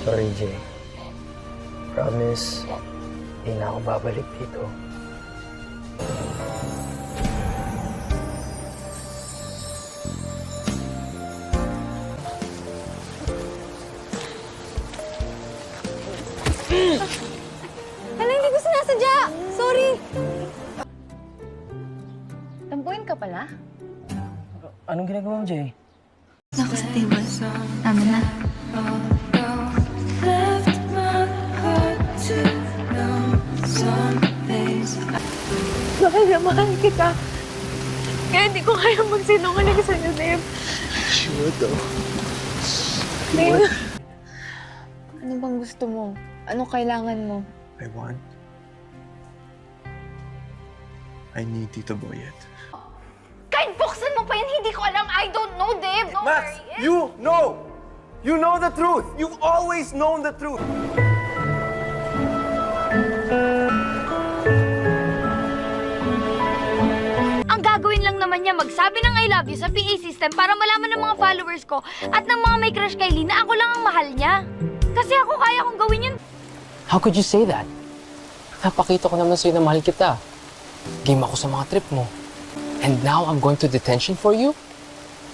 Sorry, Jay. Promise, hindi na ako babalik dito. Hala, hindi ko sinasadya! Sorry! Tampuin ka pala? Anong ginagawa mo, Jay? Ako sa table. Tama na. Mahal na mahal kita. Kaya hindi ko kaya magsinungaling sa'yo, Dave. Sure, though. Dave. Ano bang gusto mo? Anong kailangan mo? I need Tito Boyet. Kahit buksan mo pa yan, hindi ko alam. I don't know, Dave. Don't Max, worry. you know! You know the truth! You've always known the truth! Ang gagawin lang naman niya, magsabi ng I love you sa PA system para malaman ng mga followers ko at ng mga may crush kay Lee na ako lang ang mahal niya. Kasi ako kaya kong gawin yun. How could you say that? Napakita ko naman sa'yo na mahal kita. Game ako sa mga trip mo. And now I'm going to detention for you?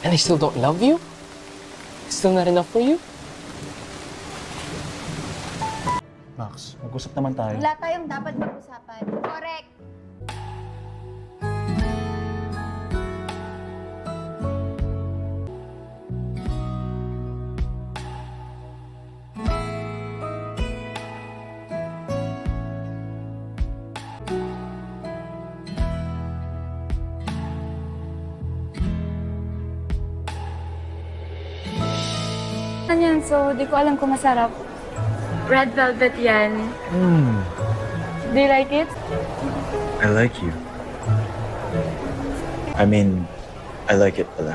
And I still don't love you? Still not enough for you? Max, mag-usap naman tayo. Wala tayong dapat mag-usapan. Correct. Ano yan? So, di ko alam kung masarap. Red velvet yan. Do you like it? I like you. I mean, I like it pala.